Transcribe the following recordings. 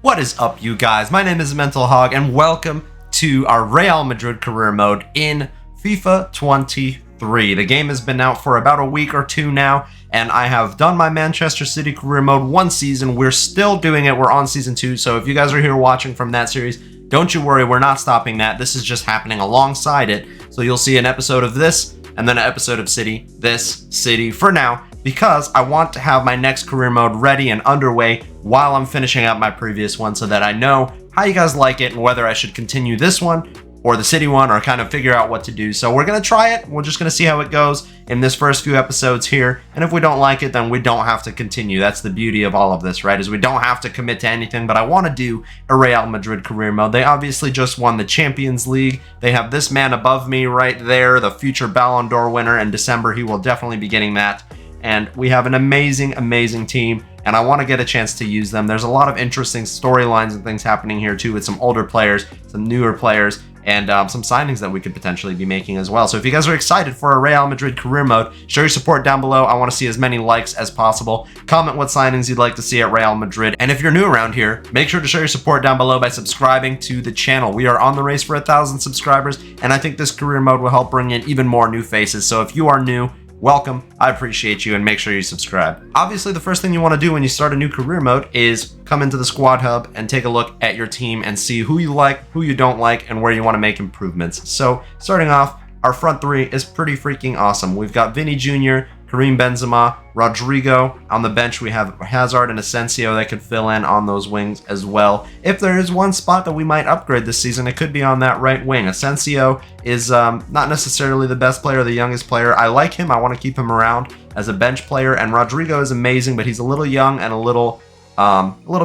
What is up, you guys? My name is Mental Hog, and welcome to our Real Madrid career mode in FIFA 23. The game has been out for about a week or two now, and I have done my Manchester City career mode one season. We're still doing it. We're on season 2, so if you guys are here watching from that series, don't you worry, we're not stopping that. This is just happening alongside it. So you'll see an episode of this, and then an episode of City for now, because I want to have my next career mode ready and underway while I'm finishing up my previous one so that I know how you guys like it and whether I should continue this one or the City one or kind of figure out what to do. So we're going to try it. We're just going to see how it goes in this first few episodes here. And if we don't like it, then we don't have to continue. That's the beauty of all of this, right? Is we don't have to commit to anything, but I want to do a Real Madrid career mode. They obviously just won the Champions League. They have this man above me right there, the future Ballon d'Or winner. In December, he will definitely be getting that. And we have an amazing team, and I want to get a chance to use them. There's a lot of interesting storylines and things happening here too with some older players, some newer players, and some signings that we could potentially be making as well. So if you guys are excited for a Real Madrid career mode, show your support down below. I want to see as many likes as possible. Comment what signings you'd like to see at Real Madrid. And if you're new around here, make sure to show your support down below by subscribing to the channel. We are on the race for 1,000 subscribers, and I think this career mode will help bring in even more new faces. So if you are new, welcome. I appreciate you, and make sure you subscribe. Obviously, the first thing you want to do when you start a new career mode is come into the squad hub and take a look at your team and see who you like, who you don't like, and where you want to make improvements. So starting off, our front three is pretty freaking awesome. We've got Vinny Jr., Karim Benzema, Rodrigo. On the bench, we have Hazard and Asensio that could fill in on those wings as well. If there is one spot that we might upgrade this season, it could be on that right wing. Asensio is not necessarily the best player, the youngest player. I like him. I want to keep him around as a bench player. And Rodrigo is amazing, but he's a little young and a little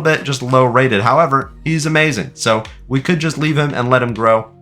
bit just low rated. However, he's amazing. So we could just leave him and let him grow.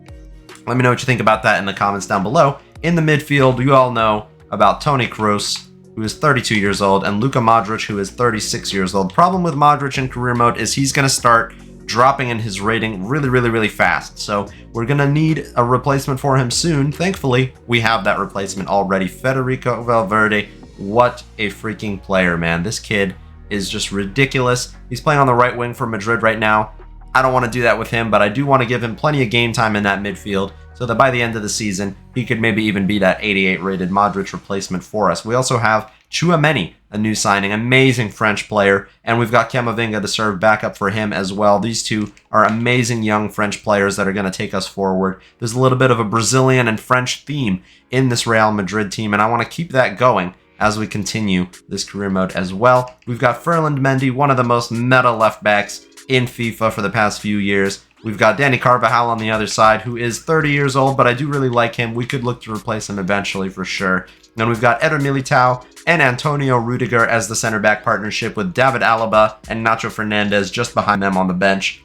Let me know what you think about that in the comments down below. In the midfield, you all know about Toni Kroos, who is 32 years old, and Luka Modric, who is 36 years old. Problem with Modric in career mode is he's going to start dropping in his rating really fast. So we're going to need a replacement for him soon. Thankfully, we have that replacement already. Federico Valverde, what a freaking player, man. This kid is just ridiculous. He's playing on the right wing for Madrid right now. I don't want to do that with him, but I do want to give him plenty of game time in that midfield so that by the end of the season, he could maybe even be that 88 rated Modric replacement for us. We also have Tchouaméni, a new signing, amazing French player, and we've got Camavinga to serve backup for him as well. These two are amazing young French players that are going to take us forward. There's a little bit of a Brazilian and French theme in this Real Madrid team, and I want to keep that going as we continue this career mode as well. We've got Ferland Mendy, one of the most meta left backs in FIFA for the past few years. We've got Danny Carvajal on the other side, who is 30 years old, but I do really like him. We could look to replace him eventually for sure. Then we've got Eder Militao and Antonio Rudiger as the center back partnership, with David Alaba and Nacho Fernandez just behind them on the bench.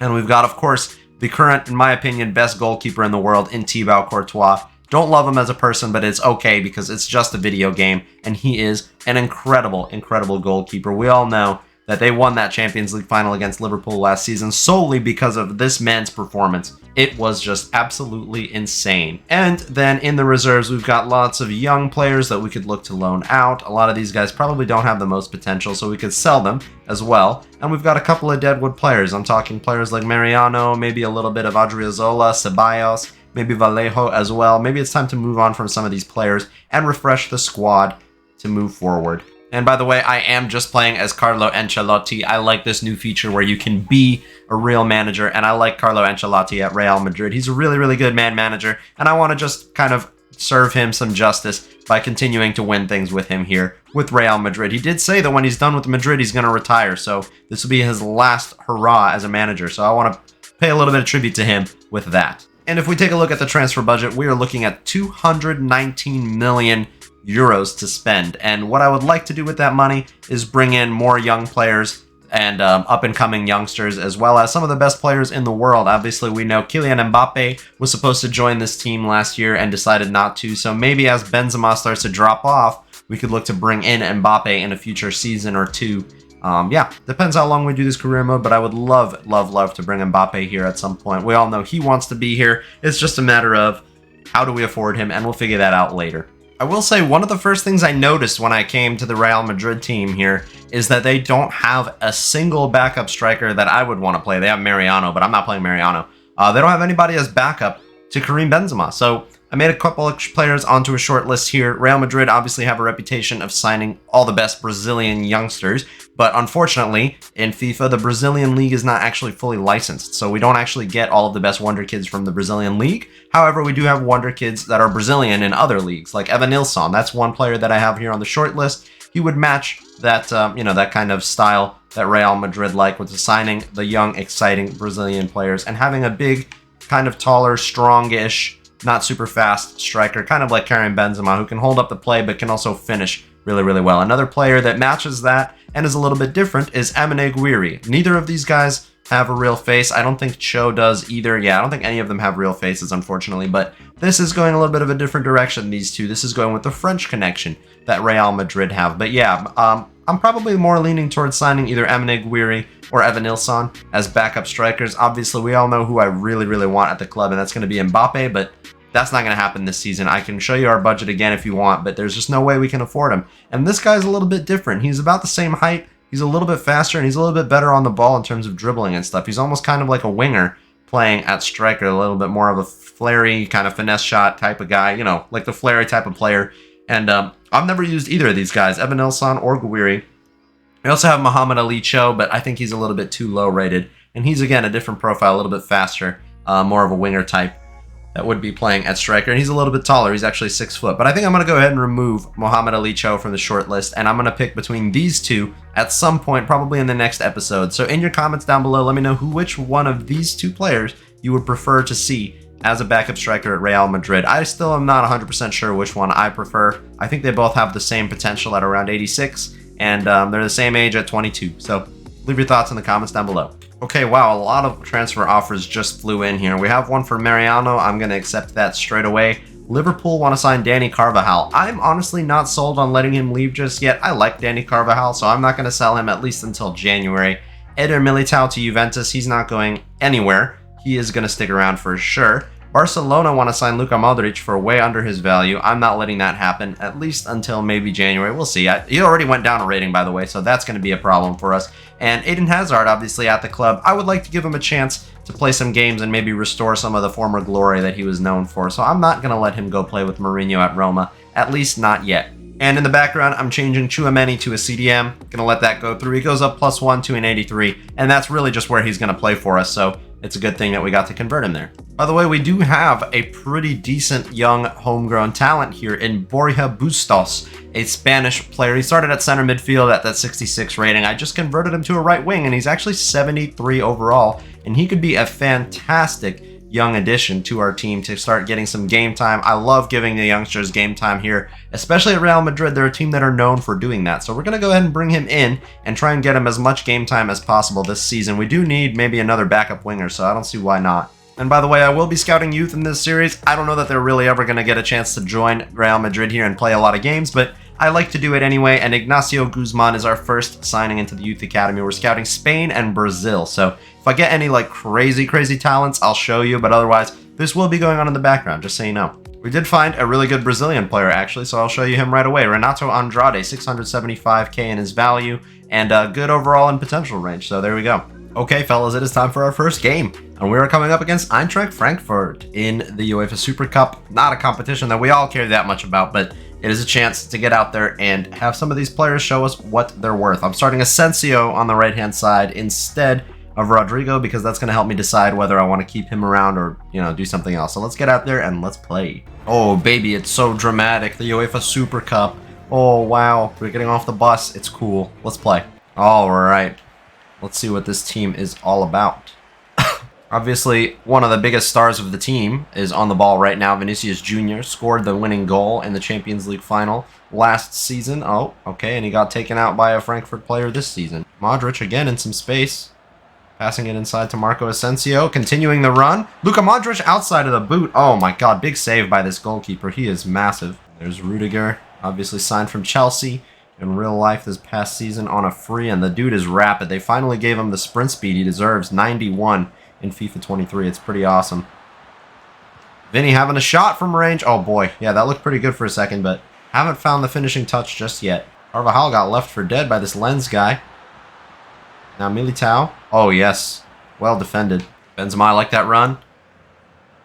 And we've got, of course, the current, in my opinion, best goalkeeper in the world in Thibaut Courtois. Don't love him as a person, but it's okay because it's just a video game, and he is an incredible goalkeeper. We all know that they won that Champions League final against Liverpool last season solely because of this man's performance. It was just absolutely insane. And then in the reserves, we've got lots of young players that we could look to loan out. A lot of these guys probably don't have the most potential, so we could sell them as well. And we've got a couple of deadwood players. I'm talking players like Mariano, maybe a little bit of Adriozola, Ceballos, maybe Vallejo as well. Maybe it's time to move on from some of these players and refresh the squad to move forward. And by the way, I am just playing as Carlo Ancelotti. I like this new feature where you can be a real manager, and I like Carlo Ancelotti at Real Madrid. He's a really good man manager, and I want to just kind of serve him some justice by continuing to win things with him here with Real Madrid. He did say that when he's done with Madrid, he's going to retire, so this will be his last hurrah as a manager, so I want to pay a little bit of tribute to him with that. And if we take a look at the transfer budget, we are looking at 219 million euros to spend, and what I would like to do with that money is bring in more young players and up-and-coming youngsters, as well as some of the best players in the world. Obviously, we know Kylian Mbappe was supposed to join this team last year and decided not to, so maybe as Benzema starts to drop off, we could look to bring in Mbappe in a future season or two. Yeah, depends how long we do this career mode, but I would love to bring Mbappe here at some point. We all know he wants to be here. It's just a matter of how do we afford him, and we'll figure that out later. I will say one of the first things I noticed when I came to the Real Madrid team here is that they don't have a single backup striker that I would want to play. They have Mariano, but I'm not playing Mariano. They don't have anybody as backup to Karim Benzema. So I made a couple of players onto a short list here. Real Madrid obviously have a reputation of signing all the best Brazilian youngsters, but unfortunately in FIFA, the Brazilian league is not actually fully licensed. So we don't actually get all of the best wonder kids from the Brazilian league. However, we do have wonder kids that are Brazilian in other leagues, like Evanilson. That's one player that I have here on the short list. He would match that, that kind of style that Real Madrid like, with signing the young, exciting Brazilian players and having a big, kind of taller, strongish, not super fast striker, kind of like Karim Benzema, who can hold up the play but can also finish really, really well. Another player that matches that and is a little bit different is Amine Gouiri. Neither of these guys have a real face. I don't think Cho does either. Yeah, I don't think any of them have real faces, unfortunately, but this is going a little bit of a different direction, these two. This is going with the French connection that Real Madrid have. But yeah, I'm probably more leaning towards signing either Amine Gouiri or Evanilson as backup strikers. Obviously, we all know who I really, really want at the club, and that's going to be Mbappe, but that's not going to happen this season. I can show you our budget again if you want, but there's just no way we can afford him. And this guy's a little bit different. He's about the same height. He's a little bit faster, and he's a little bit better on the ball in terms of dribbling and stuff. He's almost kind of like a winger playing at striker, a little bit more of a flary kind of finesse shot type of guy, like the flary type of player. And I've never used either of these guys, Evanilson or Gouiri. We also have Mohamed Ali Cho, but I think he's a little bit too low rated. And he's, again, a different profile, a little bit faster, more of a winger type that would be playing at striker. And he's a little bit taller. He's actually 6 foot. But I think I'm going to go ahead and remove Mohamed Ali Cho from the short list. And I'm going to pick between these two at some point, probably in the next episode. So in your comments down below, let me know which one of these two players you would prefer to see as a backup striker at Real Madrid. I still am not 100% sure which one I prefer. I think they both have the same potential at around 86. And they're the same age at 22. So leave your thoughts in the comments down below. Okay, wow, a lot of transfer offers just flew in here. We have one for Mariano. I'm going to accept that straight away. Liverpool want to sign Danny Carvajal. I'm honestly not sold on letting him leave just yet. I like Danny Carvajal, so I'm not going to sell him at least until January. Eder Militao to Juventus. He's not going anywhere. He is going to stick around for sure. Barcelona want to sign Luka Modric for way under his value. I'm not letting that happen, at least until maybe January. We'll see. He already went down a rating, by the way, so that's going to be a problem for us. And Eden Hazard, obviously, at the club. I would like to give him a chance to play some games and maybe restore some of the former glory that he was known for. So I'm not going to let him go play with Mourinho at Roma, at least not yet. And in the background, I'm changing Tchouaméni to a CDM. Going to let that go through. He goes up +1 to an 83, and that's really just where he's going to play for us. So it's a good thing that we got to convert him there. By the way, we do have a pretty decent young homegrown talent here in Borja Bustos, a Spanish player. He started at center midfield at that 66 rating. I just converted him to a right wing, and he's actually 73 overall, and he could be a fantastic young addition to our team to start getting some game time. I love giving the youngsters game time here, especially at Real Madrid. They're a team that are known for doing that. So we're going to go ahead and bring him in and try and get him as much game time as possible this season. We do need maybe another backup winger, so I don't see why not. And by the way, I will be scouting youth in this series. I don't know that they're really ever going to get a chance to join Real Madrid here and play a lot of games, but I like to do it anyway, and Ignacio Guzman is our first signing into the Youth Academy. We're scouting Spain and Brazil, so if I get any crazy talents, I'll show you, but otherwise, this will be going on in the background, just so you know. We did find a really good Brazilian player, actually, so I'll show you him right away. Renato Andrade, 675k in his value, and good overall and potential range, so there we go. Okay, fellas, it is time for our first game, and we are coming up against Eintracht Frankfurt in the UEFA Super Cup. Not a competition that we all care that much about, but it is a chance to get out there and have some of these players show us what they're worth. I'm starting Asensio on the right-hand side instead of Rodrigo because that's going to help me decide whether I want to keep him around or, do something else. So let's get out there and let's play. Oh, baby, it's so dramatic. The UEFA Super Cup. Oh, wow. We're getting off the bus. It's cool. Let's play. All right. Let's see what this team is all about. Obviously, one of the biggest stars of the team is on the ball right now. Vinicius Jr. scored the winning goal in the Champions League final last season. Oh, okay, and he got taken out by a Frankfurt player this season. Modric again in some space. Passing it inside to Marco Asensio. Continuing the run. Luka Modric outside of the boot. Oh my god, big save by this goalkeeper. He is massive. There's Rudiger, obviously signed from Chelsea in real life this past season on a free, and the dude is rapid. They finally gave him the sprint speed he deserves. 91. In FIFA 23, it's pretty awesome. Vinny having a shot from range. Oh boy, yeah, that looked pretty good for a second, but Haven't found the finishing touch just yet. Carvajal got left for dead by this Lens guy. Now Militao. Oh, yes. Well defended. Benzema, I like that run.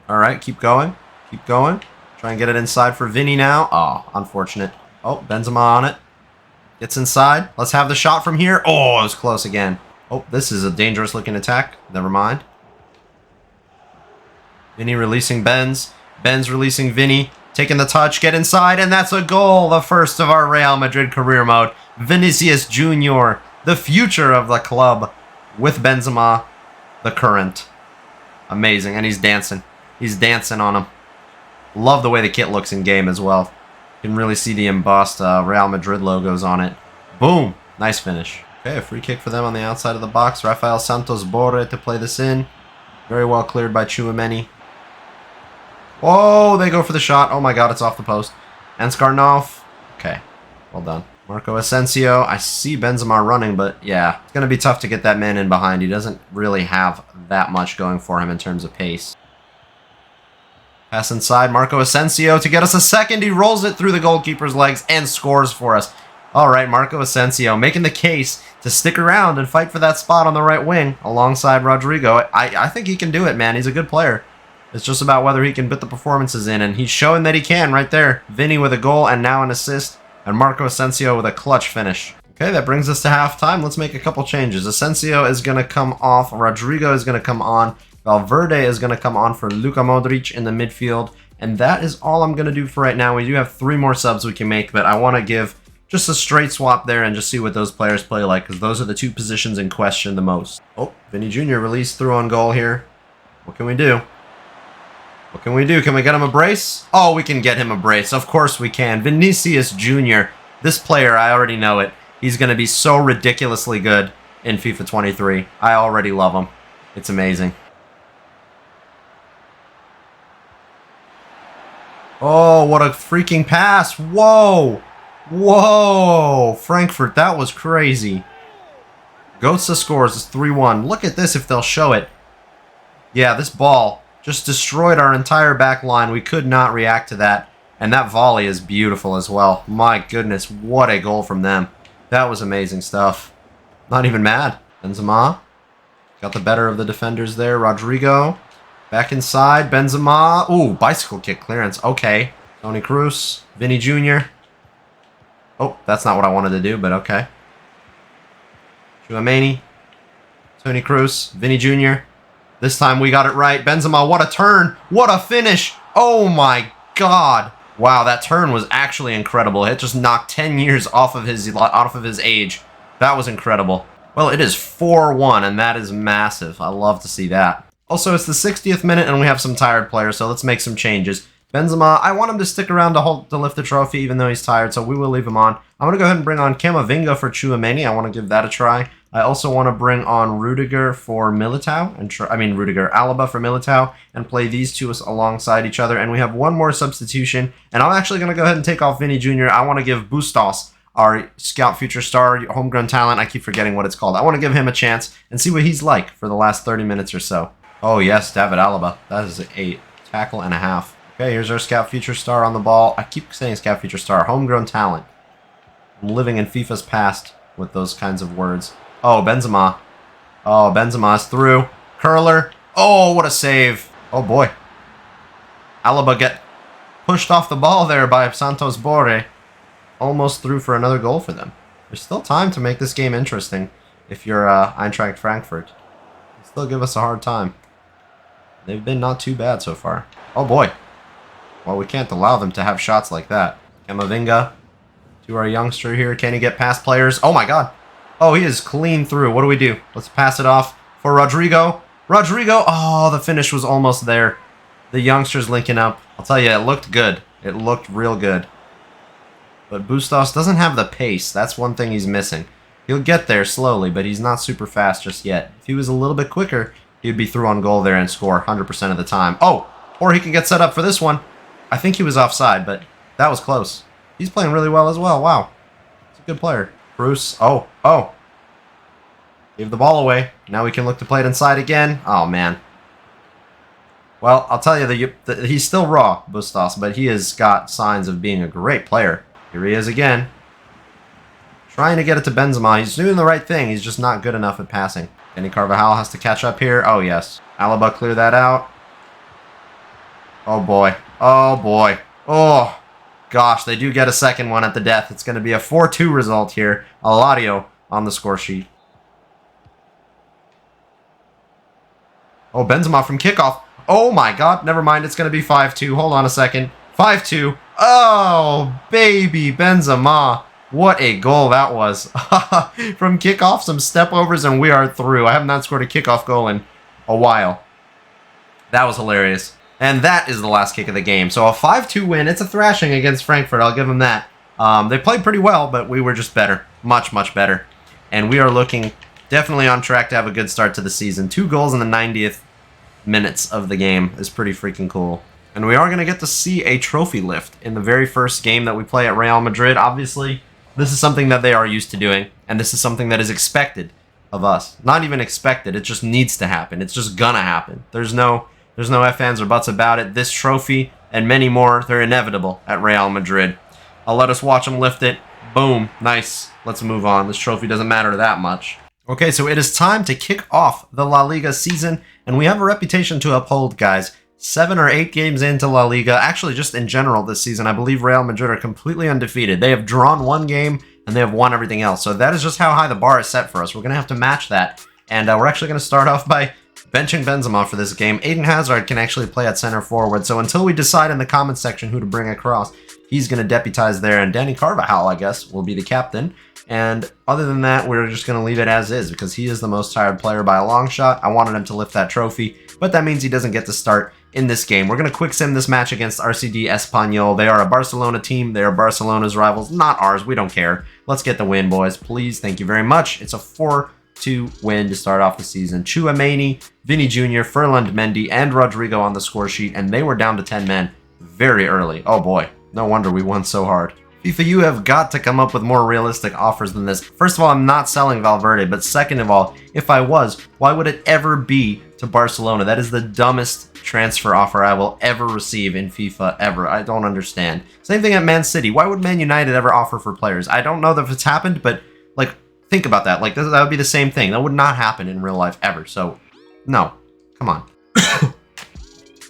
All right, keep going. Keep going. Try and get it inside for Vinny now. Oh, unfortunate. Oh, Benzema on it. Gets inside. Let's have the shot from here. Oh, it was close again. Oh, this is a dangerous looking attack. Never mind. Vinny releasing Benz. Benz releasing Vinny. Taking the touch. Get inside. And that's a goal. The first of our Real Madrid career mode. Vinicius Jr., the future of the club. With Benzema, the current. Amazing. And he's dancing. He's dancing on him. Love the way the kit looks in game as well. You can really see the embossed Real Madrid logos on it. Boom. Nice finish. Okay, a free kick for them on the outside of the box. Rafael Santos Borre to play this in. Very well cleared by Tchouaméni. Oh, they go for the shot. Oh my god, it's off the post. And Skarnov. Okay, well done. Marco Asensio. I see Benzema running, but yeah, it's going to be tough to get that man in behind. He doesn't really have that much going for him in terms of pace. Pass inside, Marco Asensio to get us a second. He rolls it through the goalkeeper's legs and scores for us. All right, Marco Asensio making the case to stick around and fight for that spot on the right wing alongside Rodrigo. I think he can do it, man. He's a good player. It's just about whether he can put the performances in, and he's showing that he can right there. Vinny with a goal and now an assist, and Marco Asensio with a clutch finish. Okay, that brings us to halftime. Let's make a couple changes. Asensio is going to come off. Rodrigo is going to come on. Valverde is going to come on for Luka Modric in the midfield. And that is all I'm going to do for right now. We do have 3 more subs we can make, but I want to give just a straight swap there and just see what those players play like, because those are the 2 positions in question the most. Oh, Vinny Jr. released through on goal here. What can we do? What can we do? Can we get him a brace? Oh, we can get him a brace. Of course we can. Vinicius Jr. This player, I already know it. He's going to be so ridiculously good in FIFA 23. I already love him. It's amazing. Oh, what a freaking pass. Whoa. Whoa. Frankfurt, that was crazy. Goetze scores. It's 3-1. Look at this if they'll show it. Yeah, this ball just destroyed our entire back line. We could not react to that. And that volley is beautiful as well. My goodness, what a goal from them. That was amazing stuff. Not even mad. Benzema got the better of the defenders there. Rodrigo back inside. Benzema. Ooh, bicycle kick clearance. Okay. Toni Kroos. Vinny Jr. Oh, that's not what I wanted to do, but okay. Tchouaméni. Toni Kroos. Vinny Jr. This time we got it right. Benzema, what a turn. What a finish. Oh my god. Wow, that turn was actually incredible. It just knocked 10 years off of his age. That was incredible. Well, it is 4-1, and that is massive. I love to see that. Also, it's the 60th minute, and we have some tired players, so let's make some changes. Benzema, I want him to stick around to lift the trophy, even though he's tired, so we will leave him on. I'm going to go ahead and bring on Camavinga for Tchouaméni. I want to give that a try. I also want to bring on Rudiger for Militao, Alaba for Militao, and play these 2 alongside each other. And we have 1 more substitution, and I'm actually going to go ahead and take off Vinny Jr. I want to give Bustos, our Scout Future Star, homegrown talent. I keep forgetting what it's called. I want to give him a chance and see what he's like for the last 30 minutes or so. Oh yes, David Alaba. That is a tackle and a half. Okay, here's our Scout Future Star on the ball. I keep saying Scout Future Star, homegrown talent. I'm living in FIFA's past with those kinds of words. Oh, Benzema. Oh, Benzema's through. Curler. Oh, what a save. Oh, boy. Alaba get pushed off the ball there by Santos Borre. Almost through for another goal for them. There's still time to make this game interesting if you're Eintracht Frankfurt. They still give us a hard time. They've been not too bad so far. Oh, boy. Well, we can't allow them to have shots like that. Camavinga to our youngster here. Can he get past players? Oh, my God. Oh, he is clean through. What do we do? Let's pass it off for Rodrigo. Rodrigo. Oh, the finish was almost there. The youngsters linking up. I'll tell you, it looked good. It looked real good. But Bustos doesn't have the pace. That's one thing he's missing. He'll get there slowly, but he's not super fast just yet. If he was a little bit quicker, he'd be through on goal there and score 100% of the time. Oh, or he can get set up for this one. I think he was offside, but that was close. He's playing really well as well. Wow. He's a good player. Bruce. Oh. Gave the ball away. Now we can look to play it inside again. Oh, man. Well, I'll tell you, he's still raw, Bustos, but he has got signs of being a great player. Here he is again. Trying to get it to Benzema. He's doing the right thing. He's just not good enough at passing. Dani Carvajal has to catch up here. Oh, yes. Alaba clear that out. Oh, boy. Oh, boy. Oh, gosh. They do get a second one at the death. It's going to be a 4-2 result here. Alario on the score sheet. Oh, Benzema from kickoff. Oh, my God. Never mind. It's going to be 5-2. Hold on a second. 5-2. Oh, baby Benzema. What a goal that was. From kickoff, some step overs, and we are through. I have not scored a kickoff goal in a while. That was hilarious. And that is the last kick of the game. So a 5-2 win. It's a thrashing against Frankfurt. I'll give them that. They played pretty well, but we were just better. Much, much better. And we are looking definitely on track to have a good start to the season. 2 goals in the 90th minutes of the game is pretty freaking cool. And we are going to get to see a trophy lift in the very first game that we play at Real Madrid. Obviously, this is something that they are used to doing, and this is something that is expected of us. Not even expected, it just needs to happen. It's just gonna happen. There's no ifs, ands, or buts about it. This trophy and many more, they're inevitable at Real Madrid. I'll let us watch them lift it. Boom, nice. Let's move on. This trophy doesn't matter that much. Okay, so it is time to kick off the La Liga season, and we have a reputation to uphold, guys. 7 or 8 games into La Liga, actually just in general this season, I believe Real Madrid are completely undefeated. They have drawn 1 game, and they have won everything else. So that is just how high the bar is set for us. We're going to have to match that. And we're actually going to start off by benching Benzema for this game. Eden Hazard can actually play at center forward. So until we decide in the comments section who to bring across, he's going to deputize there. And Dani Carvajal, I guess, will be the captain. And other than that, we're just going to leave it as is because he is the most tired player by a long shot. I wanted him to lift that trophy, but that means he doesn't get to start in this game. We're going to quick sim this match against RCD Espanyol. They are a Barcelona team. They are Barcelona's rivals, not ours. We don't care. Let's get the win, boys. Please. Thank you very much. It's a 4-2 win to start off the season. Tchouaméni, Vini Jr., Ferland Mendy, and Rodrigo on the score sheet, and they were down to 10 men very early. Oh boy. No wonder we won so hard. FIFA, you have got to come up with more realistic offers than this. First of all, I'm not selling Valverde, but second of all, if I was, why would it ever be to Barcelona? That is the dumbest transfer offer I will ever receive in FIFA ever. I don't understand. Same thing at Man City. Why would Man United ever offer for players? I don't know if it's happened, but like, think about that. Like, that would be the same thing. That would not happen in real life ever. So, no. Come on.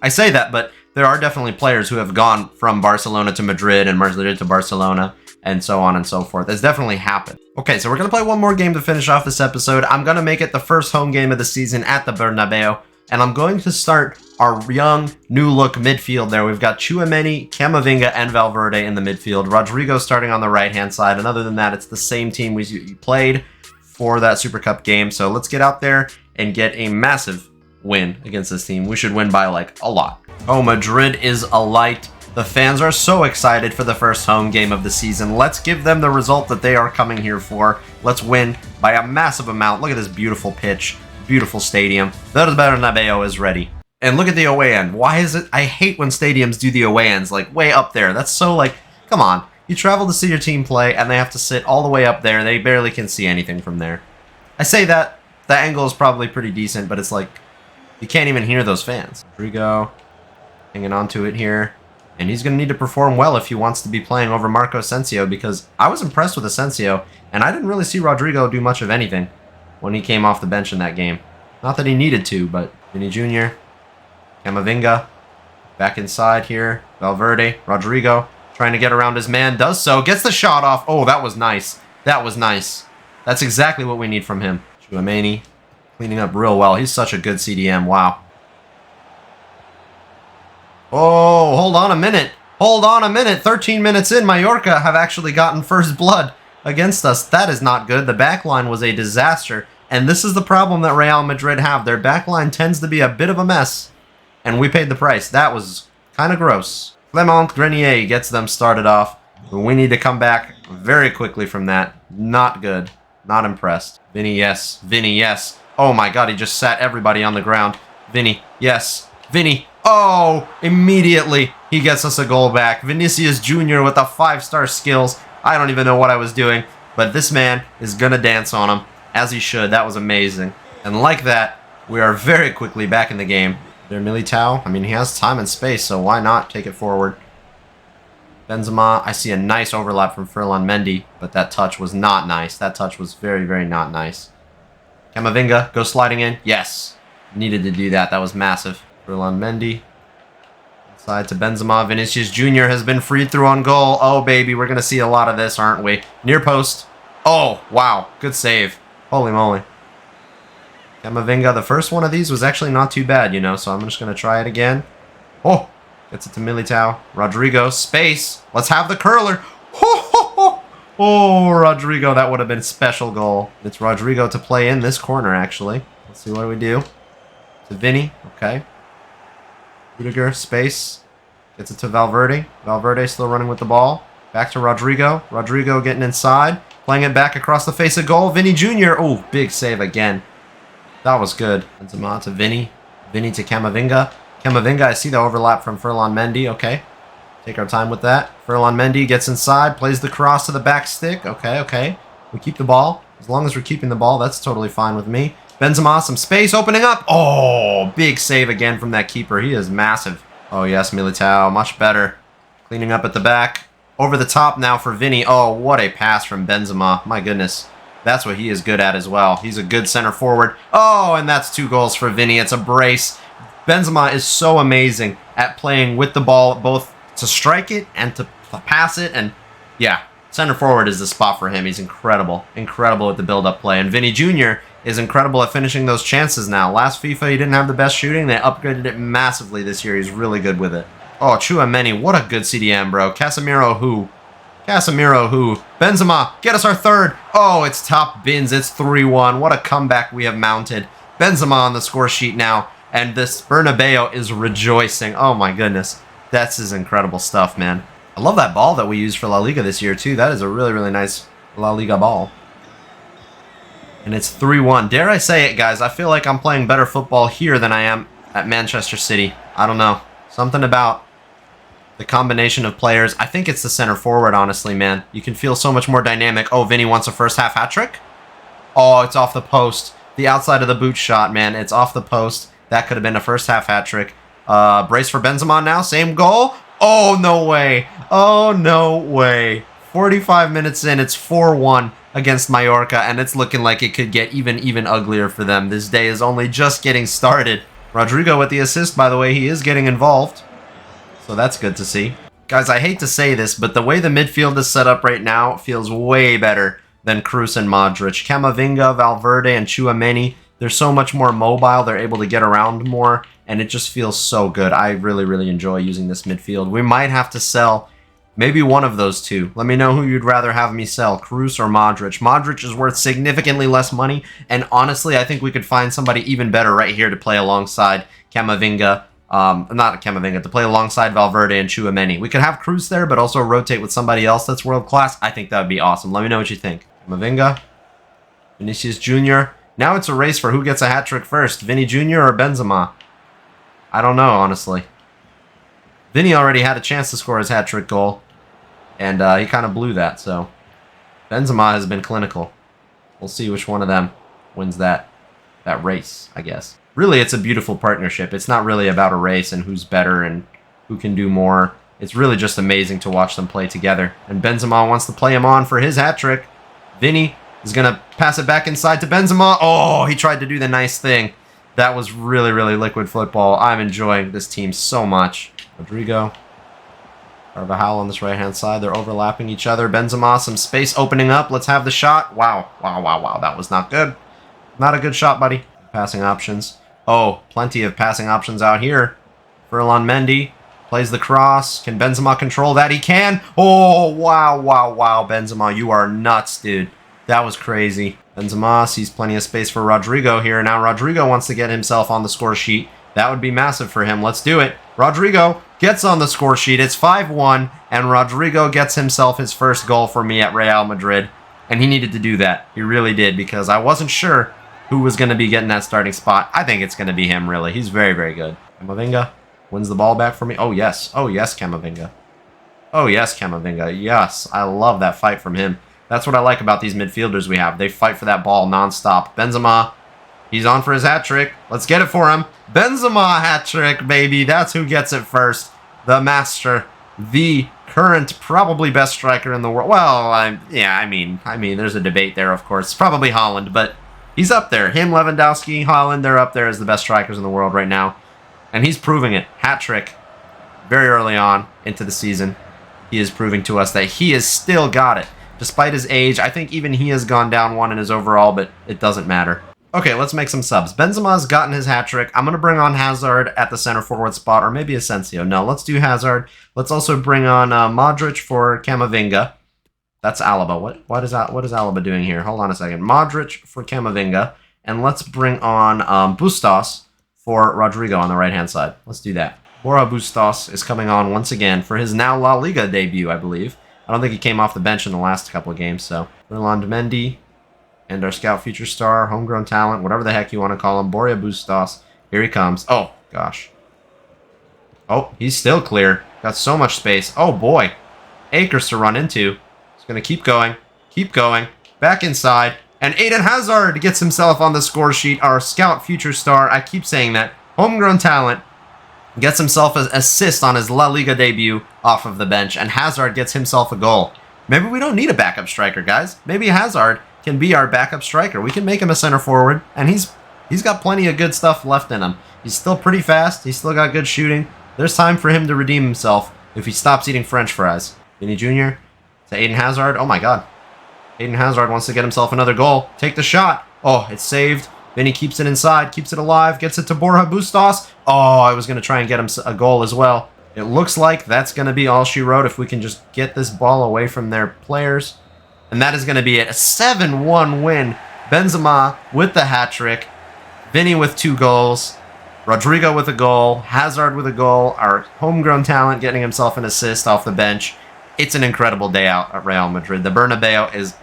I say that, but there are definitely players who have gone from Barcelona to Madrid and Madrid to Barcelona and so on and so forth. It's definitely happened. Okay, so we're going to play one more game to finish off this episode. I'm going to make it the first home game of the season at the Bernabeu, and I'm going to start our young, new-look midfield there. We've got Tchouaméni, Camavinga, and Valverde in the midfield. Rodrigo starting on the right-hand side, and other than that, it's the same team we played for that Super Cup game. So let's get out there and get a massive win against this team. We should win by, like, a lot. Oh, Madrid is alight. The fans are so excited for the first home game of the season. Let's give them the result that they are coming here for. Let's win by a massive amount. Look at this beautiful pitch, beautiful stadium. The Bernabeu is ready. And look at the away end. Why is it? I hate when stadiums do the away ends, like way up there. That's so like, come on. You travel to see your team play, and they have to sit all the way up there. They barely can see anything from there. I say that. The angle is probably pretty decent, but it's like, you can't even hear those fans. Rodrigo hanging on to it here. And he's going to need to perform well if he wants to be playing over Marco Asensio, because I was impressed with Asensio, and I didn't really see Rodrigo do much of anything when he came off the bench in that game. Not that he needed to, but Vini Jr., Camavinga, back inside here, Valverde, Rodrigo, trying to get around his man, does so, gets the shot off. Oh, that was nice. That was nice. That's exactly what we need from him. Tchouaméni cleaning up real well. He's such a good CDM. Wow. Oh, hold on a minute. Hold on a minute. 13 minutes in, Mallorca have actually gotten first blood against us. That is not good. The back line was a disaster. And this is the problem that Real Madrid have. Their back line tends to be a bit of a mess. And we paid the price. That was kind of gross. Clement Grenier gets them started off. We need to come back very quickly from that. Not good. Not impressed. Vinny, yes. Vinny, yes. Oh my god, he just sat everybody on the ground. Vinny, yes. Vinny. Oh, immediately he gets us a goal back. Vinicius Jr. with the 5-star skills. I don't even know what I was doing, but this man is going to dance on him, as he should. That was amazing. And like that, we are very quickly back in the game. There, Militao. I mean, he has time and space, so why not take it forward? Benzema, I see a nice overlap from Ferland Mendy, but that touch was not nice. That touch was very, very not nice. Camavinga, go sliding in. Yes. Needed to do that. That was massive. Ferland Mendy. Side to Benzema. Vinicius Jr. has been freed through on goal. Oh, baby. We're going to see a lot of this, aren't we? Near post. Oh, wow. Good save. Holy moly. Camavinga. The first one of these was actually not too bad, you know, so I'm just going to try it again. Oh, gets it to Militao. Rodrigo. Space. Let's have the curler. Oh, Rodrigo. That would have been a special goal. It's Rodrigo to play in this corner, actually. Let's see what we do. To Vinny. Okay. Rudiger, space. Gets it to Valverde. Valverde still running with the ball. Back to Rodrigo. Rodrigo getting inside. Playing it back across the face of goal. Vinny Jr. Oh, big save again. That was good. Benzema to Vinny. Vinny to Camavinga. Camavinga, I see the overlap from Ferland Mendy. Okay. Take our time with that. Ferland Mendy gets inside. Plays the cross to the back stick. Okay, okay. We keep the ball. As long as we're keeping the ball, that's totally fine with me. Benzema, some space opening up. Oh, big save again from that keeper. He is massive. Oh, yes, Militao. Much better. Cleaning up at the back. Over the top now for Vinny. Oh, what a pass from Benzema. My goodness. That's what he is good at as well. He's a good center forward. Oh, and that's 2 goals for Vinny. It's a brace. Benzema is so amazing at playing with the ball, both to strike it and to pass it. And, yeah, center forward is the spot for him. He's incredible. Incredible at the build-up play. And Vinny Jr. is incredible at finishing those chances now. Last FIFA, he didn't have the best shooting. They upgraded it massively this year. He's really good with it. Oh, Tchouaméni, what a good CDM, bro. Casemiro, who? Casemiro, who? Benzema, get us our third. Oh, it's top bins. It's 3-1. What a comeback we have mounted. Benzema on the score sheet now. And this Bernabeu is rejoicing. Oh, my goodness. That's his incredible stuff, man. I love that ball that we used for La Liga this year, too. That is a really, really nice La Liga ball. And it's 3-1. Dare I say it, guys, I feel like I'm playing better football here than I am at Manchester City. I don't know. Something about the combination of players. I think it's the center forward, honestly, man. You can feel so much more dynamic. Oh, Vinny wants a first half hat trick. Oh, it's off the post. The outside of the boot shot, man. It's off the post. That could have been a first half hat trick. Brace for Benzema now. Same goal. Oh, no way. Oh, no way. 45 minutes in, it's 4-1 against Mallorca, and it's looking like it could get even uglier for them. This day is only just getting started. Rodrigo with the assist, by the way. He is getting involved. So that's good to see. Guys, I hate to say this, but the way the midfield is set up right now feels way better than Kroos and Modric. Camavinga, Valverde, and Tchouaméni, they're so much more mobile. They're able to get around more, and it just feels so good. I really enjoy using this midfield. We might have to sell maybe one of those two. Let me know who you'd rather have me sell, Kroos or Modric. Modric is worth significantly less money, and honestly, I think we could find somebody even better right here to play alongside Camavinga. Not Camavinga, to play alongside Valverde and Tchouaméni. We could have Kroos there, but also rotate with somebody else that's world-class. I think that would be awesome. Let me know what you think. Camavinga, Vinicius Jr. Now it's a race for who gets a hat-trick first, Vinny Jr. or Benzema. I don't know, honestly. Vinny already had a chance to score his hat-trick goal, and he kind of blew that, so Benzema has been clinical. We'll see which one of them wins that race, I guess. Really, it's a beautiful partnership. It's not really about a race and who's better and who can do more. It's really just amazing to watch them play together. And Benzema wants to play him on for his hat-trick. Vinny is going to pass it back inside to Benzema. Oh, he tried to do the nice thing. That was really liquid football. I'm enjoying this team so much. Rodrigo. Carvajal on this right-hand side. They're overlapping each other. Benzema, some space opening up. Let's have the shot. Wow. That was not good. Not a good shot, buddy. Passing options. Oh, plenty of passing options out here. Ferland Mendy plays the cross. Can Benzema control that? He can. Oh, wow. Benzema, you are nuts, dude. That was crazy. Benzema sees plenty of space for Rodrigo here. Now Rodrigo wants to get himself on the score sheet. That would be massive for him. Let's do it. Rodrigo gets on the score sheet. It's 5-1, and Rodrigo gets himself his first goal for me at Real Madrid. And he needed to do that. He really did, because I wasn't sure who was going to be getting that starting spot. I think it's going to be him, really. He's very good. Camavinga wins the ball back for me. Oh, yes. Oh, yes, Camavinga. Oh, yes, Camavinga. Yes, I love that fight from him. That's what I like about these midfielders we have. They fight for that ball nonstop. Benzema, he's on for his hat-trick. Let's get it for him. Benzema hat-trick, baby. That's who gets it first. The master, the current probably best striker in the world. Well, I mean, there's a debate there, of course. Probably Haaland, but he's up there. Him, Lewandowski, Haaland, they're up there as the best strikers in the world right now. And he's proving it. Hat trick very early on into the season. He is proving to us that he has still got it. Despite his age, I think even he has gone down one in his overall, but it doesn't matter. Okay, let's make some subs. Benzema's gotten his hat trick. I'm going to bring on Hazard at the center forward spot, or maybe Asensio. No, let's do Hazard. Let's also bring on Modric for Camavinga. That's Alaba. What is Alaba doing here? Hold on a second. Modric for Camavinga. And let's bring on Bustos for Rodrigo on the right-hand side. Let's do that. Bora Bustos is coming on once again for his now La Liga debut, I believe. I don't think he came off the bench in the last couple of games, so. Roland Mendy and our scout future star, homegrown talent, whatever the heck you want to call him, Borja Bustos. Here he comes. Oh, gosh. Oh, he's still clear. Got so much space. Oh, boy. Acres to run into. He's going to keep going. Keep going. Back inside. And Eden Hazard gets himself on the score sheet. Our scout future star. I keep saying that. Homegrown talent. Gets himself an assist on his La Liga debut off of the bench. And Hazard gets himself a goal. Maybe we don't need a backup striker, guys. Maybe Hazard can be our backup striker. We can make him a center forward. And he's got plenty of good stuff left in him. He's still pretty fast. He's still got good shooting. There's time for him to redeem himself if he stops eating French fries. Vinny Jr. to Eden Hazard. Oh my god. Eden Hazard wants to get himself another goal. Take the shot. Oh, it's saved. Vinny keeps it inside, keeps it alive, gets it to Borja Bustos. Oh, I was going to try and get him a goal as well. It looks like that's going to be all she wrote if we can just get this ball away from their players. And that is going to be it. A 7-1 win. Benzema with the hat trick. Vinny with 2 goals. Rodrigo with a goal. Hazard with a goal. Our homegrown talent getting himself an assist off the bench. It's an incredible day out at Real Madrid. The Bernabeu is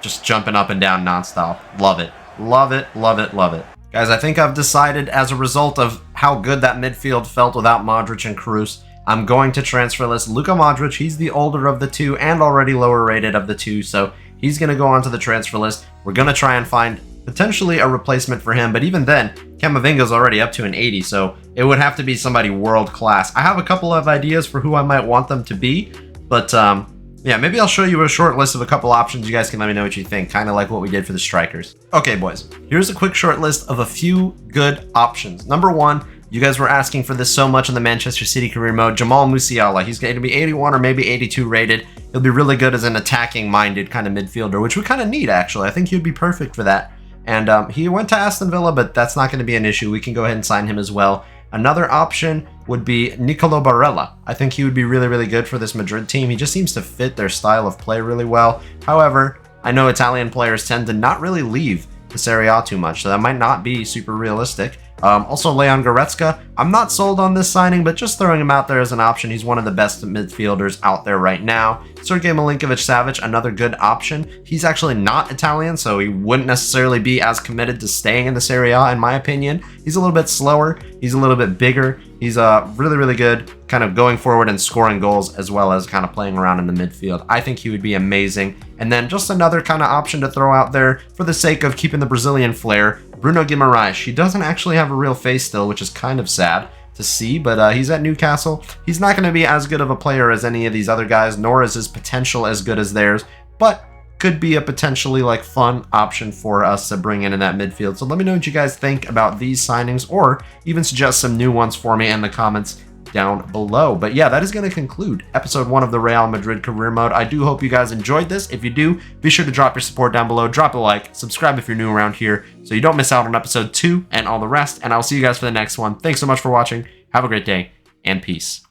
just jumping up and down nonstop. Love it. Love it, love it, love it. Guys, I think I've decided as a result of how good that midfield felt without Modric and Kroos, I'm going to transfer list Luka Modric. He's the older of the two and already lower rated of the two, so he's going to go onto the transfer list. We're going to try and find potentially a replacement for him, but even then, Camavinga's already up to an 80, so it would have to be somebody world class. I have a couple of ideas for who I might want them to be, but yeah, maybe I'll show you a short list of a couple options. You guys can let me know what you think, kind of like what we did for the strikers. Okay, boys, here's a quick short list of a few good options. Number 1, you guys were asking for this so much in the Manchester City career mode, Jamal Musiala. He's going to be 81 or maybe 82 rated. He'll be really good as an attacking-minded kind of midfielder, which we kind of need, actually. I think he'd be perfect for that. And he went to Aston Villa, but that's not going to be an issue. We can go ahead and sign him as well. Another option would be Nicolo Barella. I think he would be really, really good for this Madrid team. He just seems to fit their style of play really well. However, I know Italian players tend to not really leave the Serie A too much, so that might not be super realistic. Also, Leon Goretzka. I'm not sold on this signing, but just throwing him out there as an option. He's one of the best midfielders out there right now. Sergej Milinkovic-Savic, another good option. He's actually not Italian, so he wouldn't necessarily be as committed to staying in the Serie A, in my opinion. He's a little bit slower. He's a little bit bigger. He's really, really good kind of going forward and scoring goals as well as kind of playing around in the midfield. I think he would be amazing. And then just another kind of option to throw out there for the sake of keeping the Brazilian flair, Bruno Guimaraes. He doesn't actually have a real face still, which is kind of sad to see, but he's at Newcastle. He's not going to be as good of a player as any of these other guys, nor is his potential as good as theirs, but could be a potentially like fun option for us to bring in that midfield. So let me know what you guys think about these signings, or even suggest some new ones for me in the comments down below. But yeah, that is going to conclude episode 1 of the Real Madrid career mode. I do hope you guys enjoyed this. If you do, be sure to drop your support down below, drop a like, subscribe if you're new around here so you don't miss out on episode 2 and all the rest. And I'll see you guys for the next one. Thanks so much for watching. Have a great day and peace.